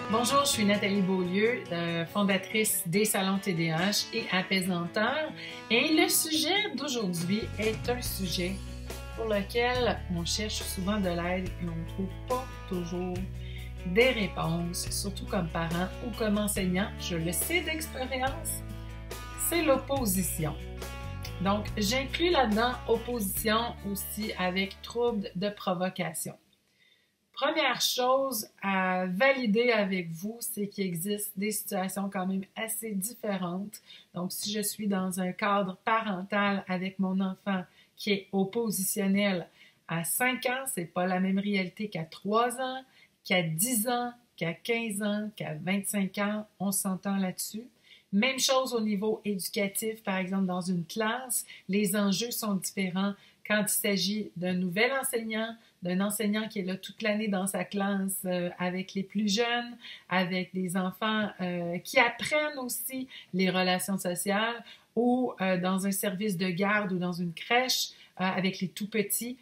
Bonjour, je suis Nathalie Beaulieu, fondatrice des salons TDAH et apaisanteur. Et le sujet d'aujourd'hui est un sujet pour lequel on cherche souvent de l'aide et on ne trouve pas toujours des réponses, surtout comme parent ou comme enseignant. Je le sais d'expérience, c'est l'opposition. Donc, j'inclus là-dedans opposition aussi avec trouble de provocation. Première chose à valider avec vous, c'est qu'il existe des situations quand même assez différentes. Donc, si je suis dans un cadre parental avec mon enfant qui est oppositionnel à 5 ans, c'est pas la même réalité qu'à 3 ans, qu'à 10 ans, qu'à 15 ans, qu'à 25 ans. On s'entend là-dessus. Même chose au niveau éducatif, par exemple, dans une classe, les enjeux sont différents quand il s'agit d'un nouvel enseignant, d'un enseignant qui est là toute l'année dans sa classe avec les plus jeunes, avec des enfants qui apprennent aussi les relations sociales, ou dans un service de garde ou dans une crèche avec les tout-petits,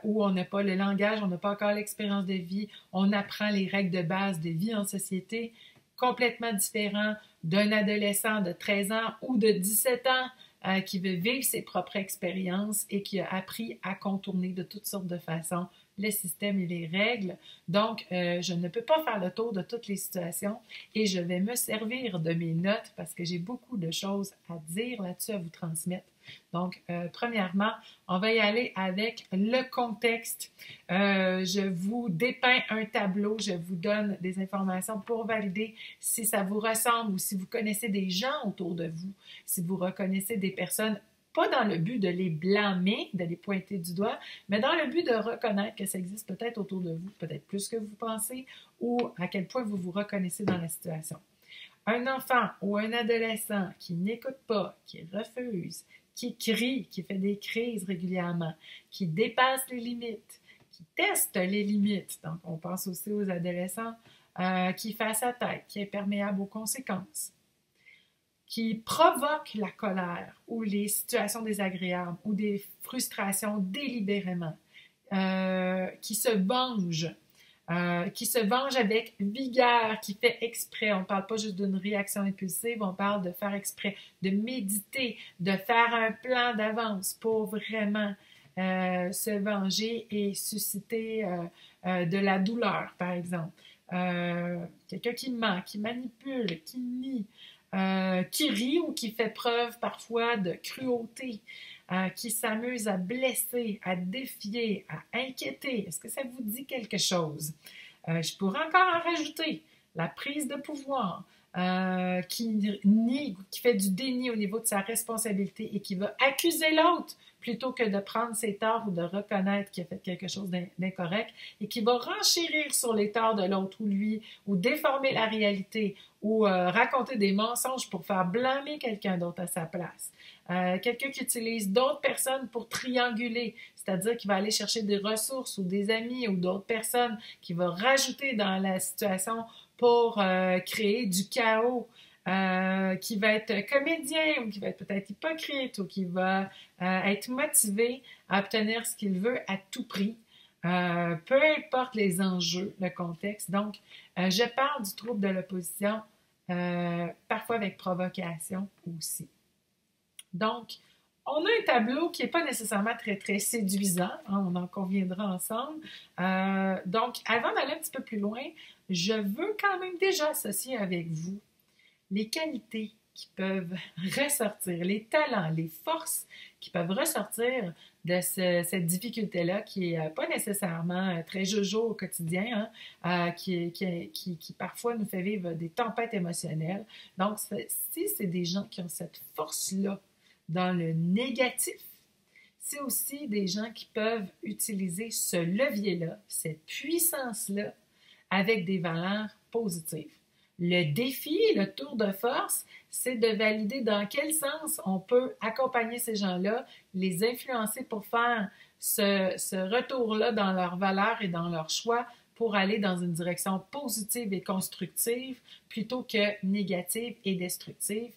où on n'a pas le langage, on n'a pas encore l'expérience de vie, on apprend les règles de base de vie en société, complètement différent d'un adolescent de 13 ans ou de 17 ans qui veut vivre ses propres expériences et qui a appris à contourner de toutes sortes de façons le système et les règles. Donc, je ne peux pas faire le tour de toutes les situations et je vais me servir de mes notes parce que j'ai beaucoup de choses à dire là-dessus, à vous transmettre. Donc, premièrement, on va y aller avec le contexte. Je vous dépeins un tableau, je vous donne des informations pour valider si ça vous ressemble ou si vous connaissez des gens autour de vous, si vous reconnaissez des personnes, pas dans le but de les blâmer, de les pointer du doigt, mais dans le but de reconnaître que ça existe peut-être autour de vous, peut-être plus que vous pensez, ou à quel point vous vous reconnaissez dans la situation. Un enfant ou un adolescent qui n'écoute pas, qui refuse, qui crie, qui fait des crises régulièrement, qui dépasse les limites, qui teste les limites. Donc, on pense aussi aux adolescents qui fait à sa tête, qui est perméable aux conséquences, qui provoque la colère ou les situations désagréables ou des frustrations délibérément, qui se venge avec vigueur, qui fait exprès. On ne parle pas juste d'une réaction impulsive, on parle de faire exprès, de méditer, de faire un plan d'avance pour vraiment se venger et susciter de la douleur, par exemple. Quelqu'un qui ment, qui manipule, qui nie, qui rit ou qui fait preuve parfois de cruauté, qui s'amuse à blesser, à défier, à inquiéter. Est-ce que ça vous dit quelque chose? Je pourrais encore en rajouter. La prise de pouvoir, qui nie, qui fait du déni au niveau de sa responsabilité et qui va accuser l'autre plutôt que de prendre ses torts ou de reconnaître qu'il a fait quelque chose d'incorrect et qui va renchérir sur les torts de l'autre ou lui, ou déformer la réalité, ou raconter des mensonges pour faire blâmer quelqu'un d'autre à sa place. Quelqu'un qui utilise d'autres personnes pour trianguler, c'est-à-dire qu'il va aller chercher des ressources ou des amis ou d'autres personnes qui va rajouter dans la situation pour créer du chaos, qui va être comédien ou qui va être peut-être hypocrite ou qui va être motivé à obtenir ce qu'il veut à tout prix, peu importe les enjeux, le contexte. Donc, je parle du trouble de l'opposition, parfois avec provocation aussi. Donc, on a un tableau qui n'est pas nécessairement très, très séduisant, hein, on en conviendra ensemble. Donc, avant d'aller un petit peu plus loin, je veux quand même déjà associer avec vous les qualités qui peuvent ressortir, les talents, les forces qui peuvent ressortir de cette difficulté-là qui n'est pas nécessairement très jojo au quotidien, hein, qui parfois nous fait vivre des tempêtes émotionnelles. Donc, si c'est des gens qui ont cette force-là dans le négatif, c'est aussi des gens qui peuvent utiliser ce levier-là, cette puissance-là, avec des valeurs positives. Le défi, le tour de force, c'est de valider dans quel sens on peut accompagner ces gens-là, les influencer pour faire ce retour-là dans leurs valeurs et dans leurs choix pour aller dans une direction positive et constructive plutôt que négative et destructive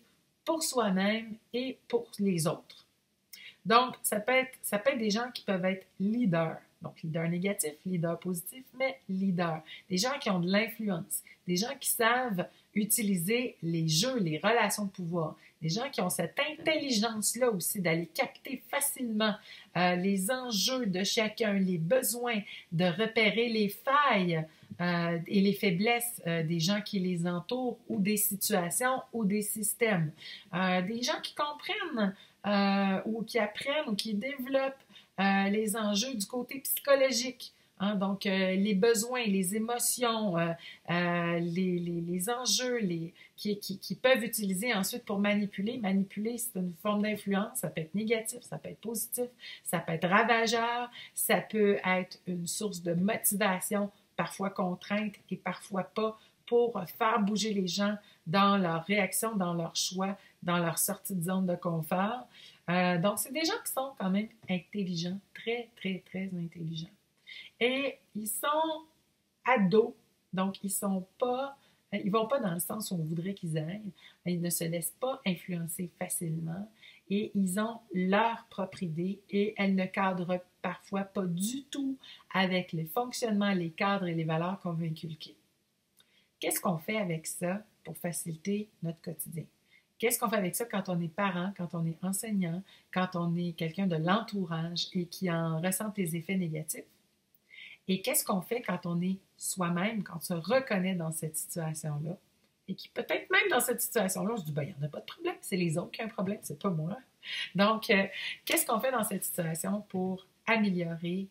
pour soi-même et pour les autres. Donc, ça peut être des gens qui peuvent être leaders, Donc, leader négatif, leader positif, mais leader. Des gens qui ont de l'influence, des gens qui savent utiliser les jeux, les relations de pouvoir, des gens qui ont cette intelligence-là aussi d'aller capter facilement les enjeux de chacun, les besoins, de repérer les failles et les faiblesses des gens qui les entourent ou des situations ou des systèmes. Des gens qui comprennent ou qui apprennent ou qui développent les enjeux du côté psychologique. Hein, donc, les besoins, les émotions, les enjeux qui peuvent utiliser ensuite pour manipuler. Manipuler, c'est une forme d'influence. Ça peut être négatif, ça peut être positif, ça peut être ravageur, ça peut être une source de motivation, parfois contrainte et parfois pas, pour faire bouger les gens dans leurs réactions, dans leurs choix, dans leur sortie de zone de confort. Donc, c'est des gens qui sont quand même intelligents, très, très, très intelligents. Et ils sont ados, donc ils vont pas dans le sens où on voudrait qu'ils aillent. Ils ne se laissent pas influencer facilement et ils ont leur propre idée et elles ne cadrent parfois pas du tout avec les fonctionnements, les cadres et les valeurs qu'on veut inculquer. Qu'est-ce qu'on fait avec ça pour faciliter notre quotidien? Qu'est-ce qu'on fait avec ça quand on est parent, quand on est enseignant, quand on est quelqu'un de l'entourage et qui en ressent les effets négatifs? Et qu'est-ce qu'on fait quand on est soi-même, quand on se reconnaît dans cette situation-là? Et qui peut-être même dans cette situation-là, on se dit, ben, il n'y en a pas de problème, c'est les autres qui ont un problème, c'est pas moi. Donc, qu'est-ce qu'on fait dans cette situation pour améliorer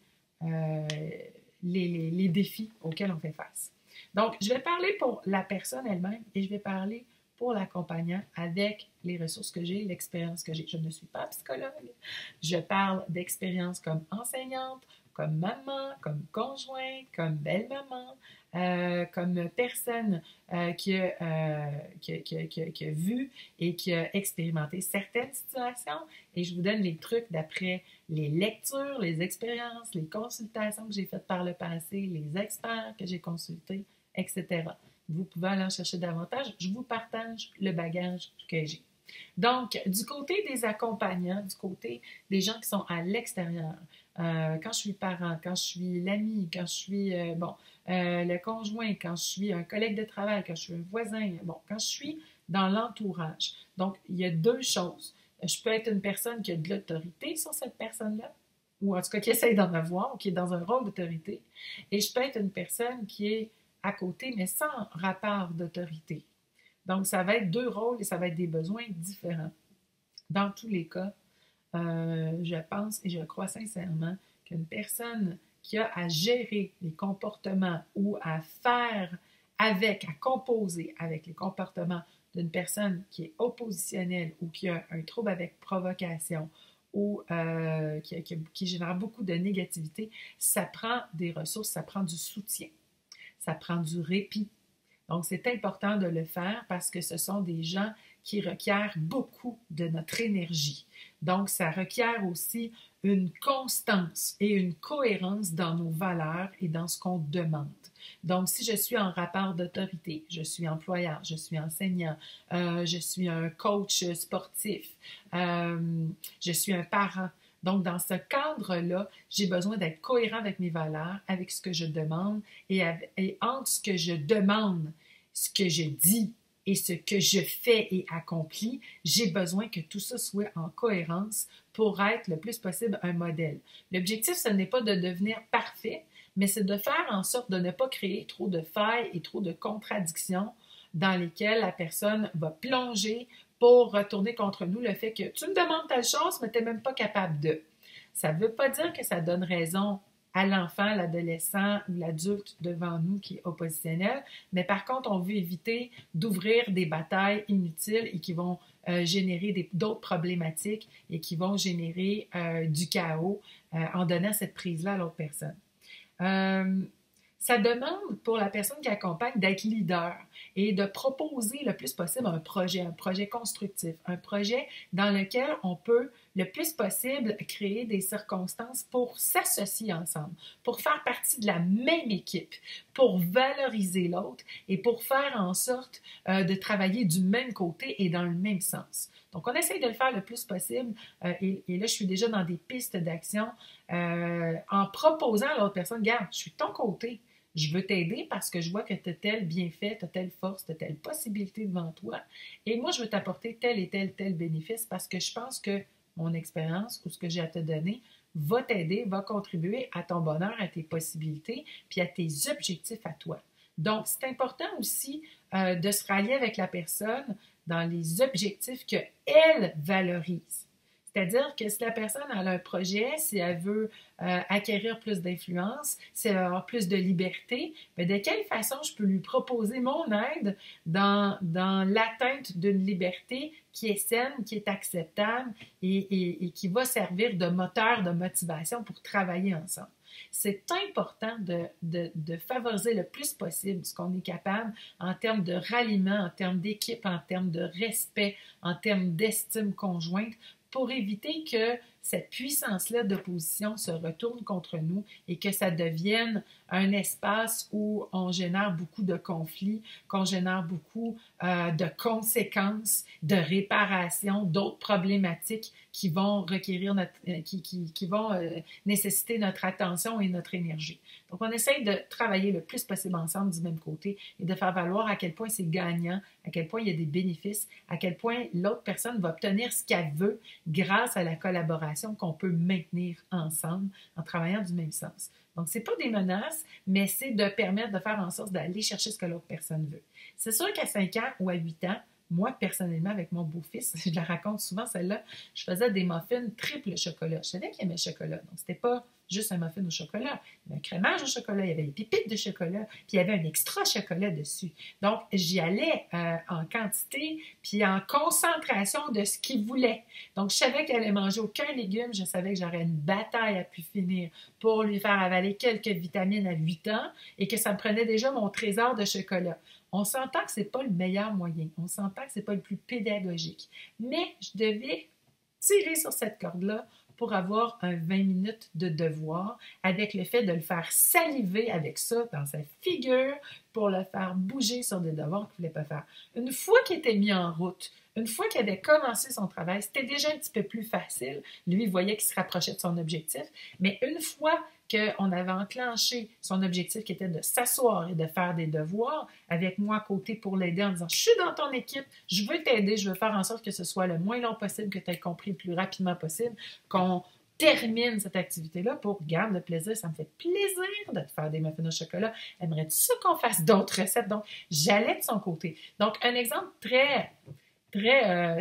les défis auxquels on fait face? Donc, je vais parler pour la personne elle-même et je vais parler pour l'accompagnant avec les ressources que j'ai, l'expérience que j'ai. Je ne suis pas psychologue. Je parle d'expérience comme enseignante, comme maman, comme conjointe, comme belle-maman, comme personne qui a vu et qui a expérimenté certaines situations. Et je vous donne les trucs d'après les lectures, les expériences, les consultations que j'ai faites par le passé, les experts que j'ai consultés, etc. Vous pouvez aller en chercher davantage. Je vous partage le bagage que j'ai. Donc, du côté des accompagnants, du côté des gens qui sont à l'extérieur, quand je suis parent, quand je suis l'ami, quand je suis le conjoint, quand je suis un collègue de travail, quand je suis un voisin, quand je suis dans l'entourage. Donc, il y a deux choses. Je peux être une personne qui a de l'autorité sur cette personne-là, ou en tout cas qui essaye d'en avoir, ou qui est dans un rôle d'autorité, et je peux être une personne qui est à côté, mais sans rapport d'autorité. Donc, ça va être deux rôles et ça va être des besoins différents. Dans tous les cas, je pense et je crois sincèrement qu'une personne qui a à gérer les comportements ou à faire avec, à composer avec les comportements d'une personne qui est oppositionnelle ou qui a un trouble avec provocation ou qui génère beaucoup de négativité, ça prend des ressources, ça prend du soutien, ça prend du répit. Donc, c'est important de le faire parce que ce sont des gens qui requièrent beaucoup de notre énergie. Donc, ça requiert aussi une constance et une cohérence dans nos valeurs et dans ce qu'on demande. Donc, si je suis en rapport d'autorité, je suis employeur, je suis enseignant, je suis un coach sportif, je suis un parent. Donc, dans ce cadre-là, j'ai besoin d'être cohérent avec mes valeurs, avec ce que je demande et entre ce que je demande, ce que je dis et ce que je fais et accomplis, j'ai besoin que tout ça soit en cohérence pour être le plus possible un modèle. L'objectif, ce n'est pas de devenir parfait, mais c'est de faire en sorte de ne pas créer trop de failles et trop de contradictions dans lesquelles la personne va plonger pour retourner contre nous le fait que tu me demandes telle chose, mais tu n'es même pas capable de. Ça ne veut pas dire que ça donne raison à l'enfant, l'adolescent ou l'adulte devant nous qui est oppositionnel, mais par contre, on veut éviter d'ouvrir des batailles inutiles et qui vont générer d'autres problématiques et qui vont générer du chaos en donnant cette prise-là à l'autre personne. Ça demande pour la personne qui accompagne d'être leader et de proposer le plus possible un projet constructif, un projet dans lequel on peut le plus possible créer des circonstances pour s'associer ensemble, pour faire partie de la même équipe, pour valoriser l'autre et pour faire en sorte de travailler du même côté et dans le même sens. Donc, on essaye de le faire le plus possible et là, je suis déjà dans des pistes d'action en proposant à l'autre personne, regarde, je suis de ton côté, je veux t'aider parce que je vois que tu as tel bienfait, tu as telle force, tu as telle possibilité devant toi et moi, je veux t'apporter tel et tel bénéfice parce que je pense que mon expérience ou ce que j'ai à te donner va t'aider, va contribuer à ton bonheur, à tes possibilités, puis à tes objectifs à toi. Donc, c'est important aussi de se rallier avec la personne dans les objectifs qu'elle valorise. C'est-à-dire que si la personne a un projet, si elle veut acquérir plus d'influence, si elle veut avoir plus de liberté, bien, de quelle façon je peux lui proposer mon aide dans l'atteinte d'une liberté qui est saine, qui est acceptable et qui va servir de moteur de motivation pour travailler ensemble. C'est important de favoriser le plus possible ce qu'on est capable en termes de ralliement, en termes d'équipe, en termes de respect, en termes d'estime conjointe pour éviter que cette puissance-là d'opposition se retourne contre nous et que ça devienne un espace où on génère beaucoup de conflits, qu'on génère beaucoup de conséquences, de réparations, d'autres problématiques qui vont requérir qui vont nécessiter notre attention et notre énergie. Donc, on essaye de travailler le plus possible ensemble du même côté et de faire valoir à quel point c'est gagnant, à quel point il y a des bénéfices, à quel point l'autre personne va obtenir ce qu'elle veut grâce à la collaboration qu'on peut maintenir ensemble en travaillant du même sens. Donc, ce n'est pas des menaces, mais c'est de permettre de faire en sorte d'aller chercher ce que l'autre personne veut. C'est sûr qu'à 5 ans ou à 8 ans, moi, personnellement, avec mon beau-fils, je la raconte souvent, celle-là, je faisais des muffins triple chocolat. Je savais qu'il aimait le chocolat. Donc, c'était pas juste un muffin au chocolat. Il y avait un crémage au chocolat, il y avait des pépites de chocolat, puis il y avait un extra chocolat dessus. Donc, j'y allais en quantité, puis en concentration de ce qu'il voulait. Donc, je savais qu'il allait manger aucun légume. Je savais que j'aurais une bataille à pu finir pour lui faire avaler quelques vitamines à 8 ans et que ça me prenait déjà mon trésor de chocolat. On s'entend que ce n'est pas le meilleur moyen. On s'entend que ce n'est pas le plus pédagogique. Mais je devais tirer sur cette corde-là pour avoir un 20 minutes de devoir avec le fait de le faire saliver avec ça dans sa figure pour le faire bouger sur des devoirs qu'il ne voulait pas faire. Une fois qu'il était mis en route, une fois qu'il avait commencé son travail, c'était déjà un petit peu plus facile. Lui, il voyait qu'il se rapprochait de son objectif. Mais une fois qu'on avait enclenché son objectif qui était de s'asseoir et de faire des devoirs avec moi à côté pour l'aider en disant « Je suis dans ton équipe, je veux t'aider, je veux faire en sorte que ce soit le moins long possible, que tu aies compris le plus rapidement possible, qu'on termine cette activité-là pour garder le plaisir. Ça me fait plaisir de te faire des muffins au chocolat. Aimerais-tu ça qu'on fasse d'autres recettes? » Donc, j'allais de son côté. Donc, un exemple très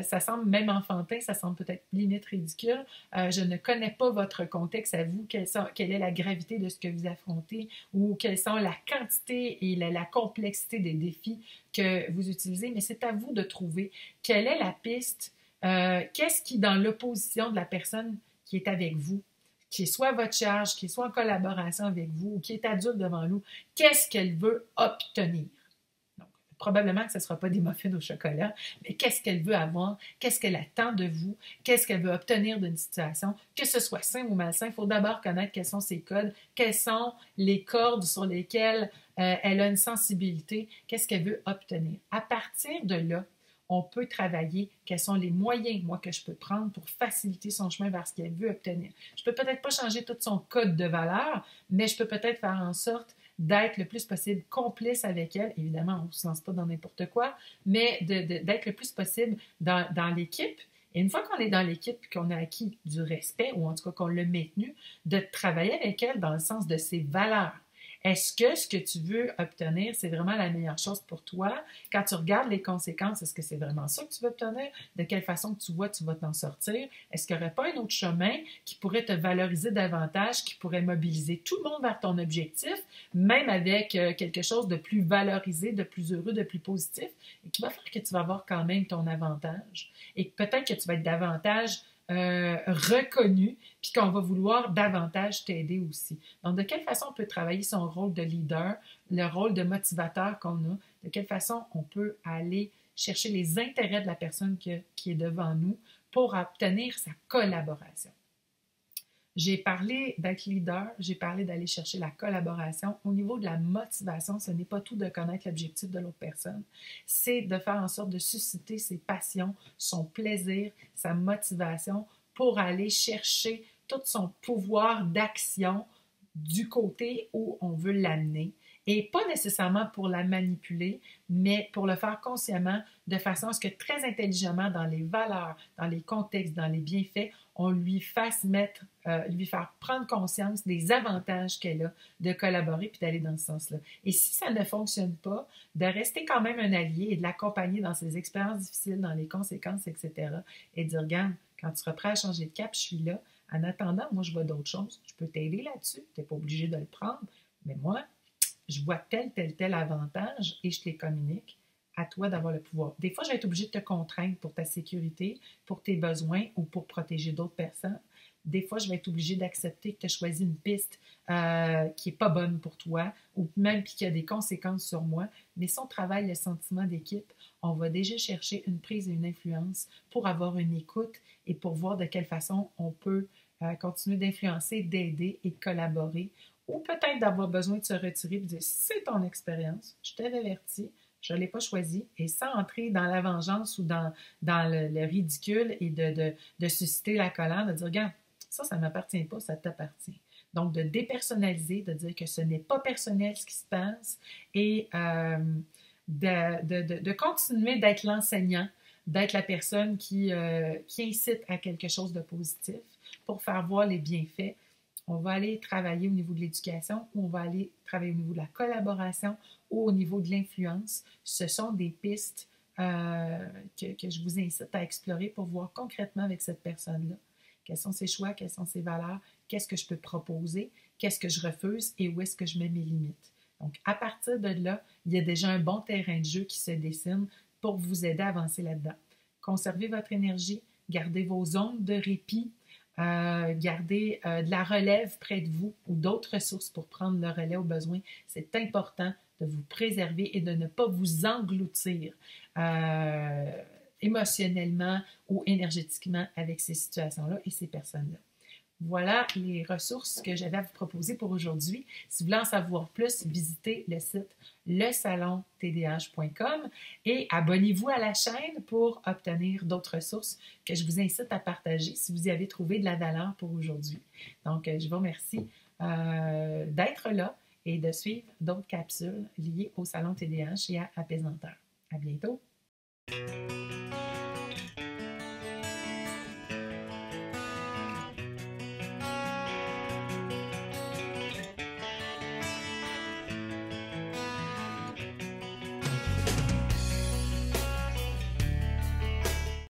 ça semble même enfantin, ça semble peut-être limite ridicule. Je ne connais pas votre contexte à vous, quelle est la gravité de ce que vous affrontez ou quelles sont la quantité et la complexité des défis que vous utilisez, mais c'est à vous de trouver quelle est la piste, qu'est-ce qui, dans l'opposition de la personne qui est avec vous, qui est soit à votre charge, qui est soit en collaboration avec vous ou qui est adulte devant nous, qu'est-ce qu'elle veut obtenir? Probablement que ce ne sera pas des muffins au chocolat, mais qu'est-ce qu'elle veut avoir, qu'est-ce qu'elle attend de vous, qu'est-ce qu'elle veut obtenir d'une situation, que ce soit sain ou malsain, il faut d'abord connaître quels sont ses codes, quelles sont les cordes sur lesquelles elle a une sensibilité, qu'est-ce qu'elle veut obtenir. À partir de là, on peut travailler quels sont les moyens, moi, que je peux prendre pour faciliter son chemin vers ce qu'elle veut obtenir. Je ne peux peut-être pas changer tout son code de valeur, mais je peux peut-être faire en sorte d'être le plus possible complice avec elle. Évidemment, on ne se lance pas dans n'importe quoi, mais d'être le plus possible dans l'équipe. Et une fois qu'on est dans l'équipe et qu'on a acquis du respect, ou en tout cas qu'on l'a maintenu, de travailler avec elle dans le sens de ses valeurs. Est-ce que ce que tu veux obtenir, c'est vraiment la meilleure chose pour toi? Quand tu regardes les conséquences, est-ce que c'est vraiment ça que tu veux obtenir? De quelle façon tu vas t'en sortir? Est-ce qu'il n'y aurait pas un autre chemin qui pourrait te valoriser davantage, qui pourrait mobiliser tout le monde vers ton objectif, même avec quelque chose de plus valorisé, de plus heureux, de plus positif, et qui va faire que tu vas avoir quand même ton avantage? Et peut-être que tu vas être davantage reconnu, puis qu'on va vouloir davantage t'aider aussi. Donc, de quelle façon on peut travailler son rôle de leader, le rôle de motivateur qu'on a, de quelle façon on peut aller chercher les intérêts de la personne qui est devant nous pour obtenir sa collaboration. J'ai parlé d'être leader, j'ai parlé d'aller chercher la collaboration. Au niveau de la motivation, ce n'est pas tout de connaître l'objectif de l'autre personne. C'est de faire en sorte de susciter ses passions, son plaisir, sa motivation pour aller chercher tout son pouvoir d'action du côté où on veut l'amener. Et pas nécessairement pour la manipuler, mais pour le faire consciemment, de façon à ce que très intelligemment, dans les valeurs, dans les contextes, dans les bienfaits, on lui fasse lui faire prendre conscience des avantages qu'elle a de collaborer puis d'aller dans ce sens-là. Et si ça ne fonctionne pas, de rester quand même un allié et de l'accompagner dans ses expériences difficiles, dans les conséquences, etc. Et dire, regarde, quand tu seras prêt à changer de cap, je suis là. En attendant, moi, je vois d'autres choses. Je peux t'aider là-dessus. Tu n'es pas obligé de le prendre. Mais moi, je vois tel avantage et je te les communique. À toi d'avoir le pouvoir. Des fois, je vais être obligée de te contraindre pour ta sécurité, pour tes besoins ou pour protéger d'autres personnes. Des fois, je vais être obligée d'accepter que tu as choisi une piste qui n'est pas bonne pour toi ou même qui a des conséquences sur moi. Mais si on travaille le sentiment d'équipe, on va déjà chercher une prise et une influence pour avoir une écoute et pour voir de quelle façon on peut continuer d'influencer, d'aider et de collaborer. Ou peut-être d'avoir besoin de se retirer et de dire, c'est ton expérience, je t'avais averti, je ne l'ai pas choisi, et sans entrer dans la vengeance ou dans le ridicule et de susciter la colère, de dire, regarde, ça ne m'appartient pas, ça t'appartient. Donc, de dépersonnaliser, de dire que ce n'est pas personnel ce qui se passe et de continuer d'être l'enseignant, d'être la personne qui incite à quelque chose de positif pour faire voir les bienfaits. On va aller travailler au niveau de l'éducation ou on va aller travailler au niveau de la collaboration ou au niveau de l'influence. Ce sont des pistes que je vous incite à explorer pour voir concrètement avec cette personne-là quels sont ses choix, quelles sont ses valeurs, qu'est-ce que je peux proposer, qu'est-ce que je refuse et où est-ce que je mets mes limites. Donc, à partir de là, il y a déjà un bon terrain de jeu qui se dessine pour vous aider à avancer là-dedans. Conservez votre énergie, gardez vos zones de répit, gardez de la relève près de vous ou d'autres ressources pour prendre le relais au besoin. C'est important de vous préserver et de ne pas vous engloutir émotionnellement ou énergétiquement avec ces situations-là et ces personnes-là. Voilà les ressources que j'avais à vous proposer pour aujourd'hui. Si vous voulez en savoir plus, visitez le site lesalontdh.com et abonnez-vous à la chaîne pour obtenir d'autres ressources que je vous incite à partager si vous y avez trouvé de la valeur pour aujourd'hui. Donc, je vous remercie d'être là et de suivre d'autres capsules liées au Salon TDH et à Apaisanteur. À bientôt!